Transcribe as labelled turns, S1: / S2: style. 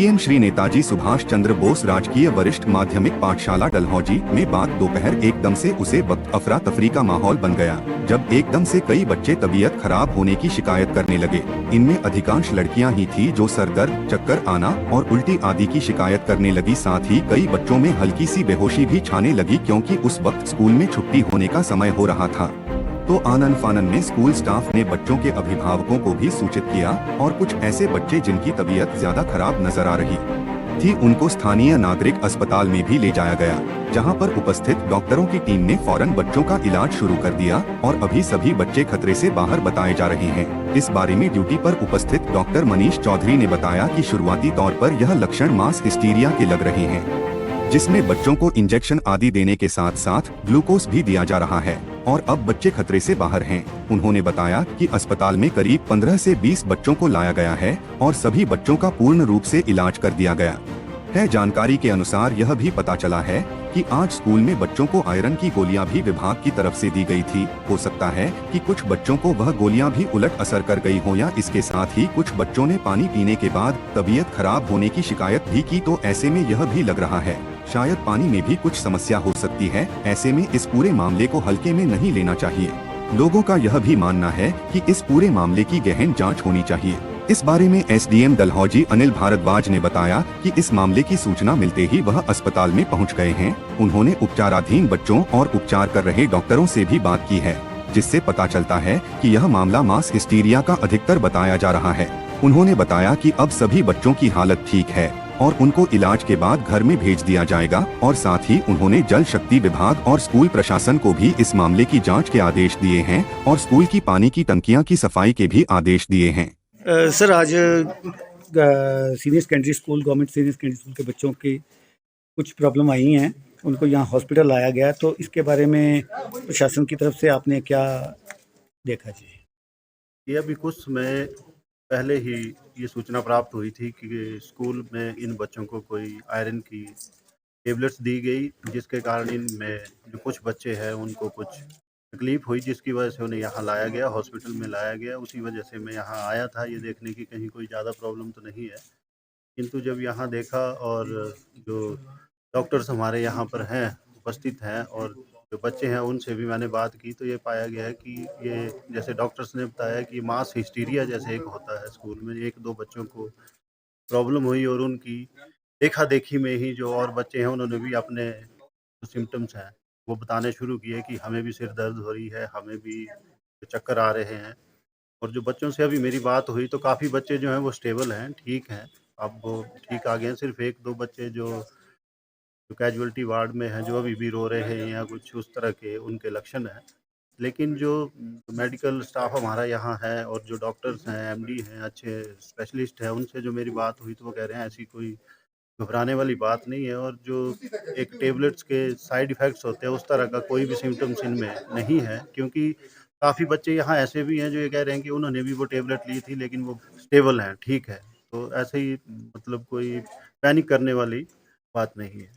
S1: SDM Shri Netaji Subhash Chandra Bose राजकीय वरिष्ठ माध्यमिक पाठशाला डलहौजी में बात दोपहर एकदम से उसे वक्त अफरा तफरी का माहौल बन गया, जब एकदम से कई बच्चे तबीयत खराब होने की शिकायत करने लगे। इनमें अधिकांश लड़कियां ही थी जो सर दर्द, चक्कर आना और उल्टी आदि की शिकायत करने लगी। साथ ही कई बच्चों में हल्की सी बेहोशी भी छाने लगी, क्योंकि उस वक्त स्कूल में छुट्टी होने का समय हो रहा था। तो आनन फानन में स्कूल स्टाफ ने बच्चों के अभिभावकों को भी सूचित किया और कुछ ऐसे बच्चे जिनकी तबीयत ज्यादा खराब नजर आ रही थी उनको स्थानीय नागरिक अस्पताल में भी ले जाया गया, जहां पर उपस्थित डॉक्टरों की टीम ने फौरन बच्चों का इलाज शुरू कर दिया और अभी सभी बच्चे खतरे से बाहर बताए जा रहे हैं। इस बारे में ड्यूटी पर उपस्थित डॉक्टर मनीष चौधरी ने बताया कि शुरुआती तौर पर यह लक्षण मास हिस्टीरिया के लग रहे हैं, जिसमें बच्चों को इंजेक्शन आदि देने के साथ साथ ग्लूकोज भी दिया जा रहा है और अब बच्चे खतरे से बाहर हैं। उन्होंने बताया कि अस्पताल में करीब 15 से 20 बच्चों को लाया गया है और सभी बच्चों का पूर्ण रूप से इलाज कर दिया गया है। जानकारी के अनुसार यह भी पता चला है कि आज स्कूल में बच्चों को आयरन की गोलियां भी विभाग की तरफ से दी गई थी। हो सकता है कि कुछ बच्चों को वह गोलियां भी उलट असर कर गई हो, या इसके साथ ही कुछ बच्चों ने पानी पीने के बाद तबीयत खराब होने की शिकायत भी की। तो ऐसे में यह भी लग रहा है शायद पानी में भी कुछ समस्या हो सकती है। ऐसे में इस पूरे मामले को हल्के में नहीं लेना चाहिए। लोगों का यह भी मानना है कि इस पूरे मामले की गहन जांच होनी चाहिए। इस बारे में एसडीएम डलहौजी अनिल भारद्वाज ने बताया कि इस मामले की सूचना मिलते ही वह अस्पताल में पहुंच गए हैं। उन्होंने उपचाराधीन बच्चों और उपचार कर रहे डॉक्टरों से भी बात की है, जिससे पता चलता है कि यह मामला मास हिस्टीरिया का अधिकतर बताया जा रहा है। उन्होंने बताया कि अब सभी बच्चों की हालत ठीक है और उनको इलाज के बाद घर में भेज दिया जाएगा, और साथ ही उन्होंने जल शक्ति विभाग और स्कूल प्रशासन को भी इस मामले की जांच के आदेश दिए हैं और स्कूल की पानी की टंकियां की सफाई के भी आदेश दिए हैं।
S2: सर, आज senior secondary school, government senior secondary school के बच्चों की कुछ प्रॉब्लम आई हैं, उनको यहाँ हॉस्पिटल लाया गया, तो इसके बारे में प्रशासन की तरफ से आपने क्या देखा जी?
S3: ये अभी कुछ समय पहले ही ये सूचना प्राप्त हुई थी कि स्कूल में इन बच्चों को कोई आयरन की टेबलेट्स दी गई, जिसके कारण इनमें जो कुछ बच्चे हैं उनको कुछ तकलीफ हुई, जिसकी वजह से उन्हें यहाँ लाया गया, हॉस्पिटल में लाया गया। उसी वजह से मैं यहाँ आया था ये देखने की कहीं कोई ज़्यादा प्रॉब्लम तो नहीं है। किंतु जब यहाँ देखा और जो डॉक्टर्स हमारे यहाँ पर हैं, उपस्थित हैं, और जो बच्चे हैं उनसे भी मैंने बात की, तो ये पाया गया है कि ये, जैसे डॉक्टर्स ने बताया कि मास हिस्टीरिया जैसे एक होता है स्कूल में, 1-2 बच्चों को प्रॉब्लम हुई और उनकी देखा-देखी में ही जो और बच्चे हैं उन्होंने भी अपने जो सिम्पटम्स हैं वो बताने शुरू किए कि हमें भी सिर दर्द हो रही है, हमें भी चक्कर आ रहे हैं। और जो बच्चों से अभी मेरी बात हुई तो काफ़ी बच्चे जो हैं वो स्टेबल हैं, ठीक हैं, अब वो ठीक आ गए हैं। सिर्फ़ 1-2 बच्चे जो कैजुअल्टी वार्ड में हैं, जो अभी भी रो रहे हैं या कुछ उस तरह के उनके लक्षण हैं। लेकिन जो मेडिकल स्टाफ हमारा यहाँ है और जो डॉक्टर्स हैं, एमडी हैं, अच्छे स्पेशलिस्ट हैं, उनसे जो मेरी बात हुई तो वो कह रहे हैं ऐसी कोई घबराने वाली बात नहीं है, और जो एक टेबलेट्स के साइड इफ़ेक्ट्स होते हैं उस तरह का कोई भी सिम्पटम्स इनमें नहीं है। क्योंकि काफ़ी बच्चे यहाँ ऐसे भी हैं जो ये कह रहे हैं कि उन्होंने भी वो टेबलेट ली थी लेकिन वो स्टेबल हैं, ठीक है। तो ऐसे ही मतलब कोई पैनिक करने वाली बात नहीं है।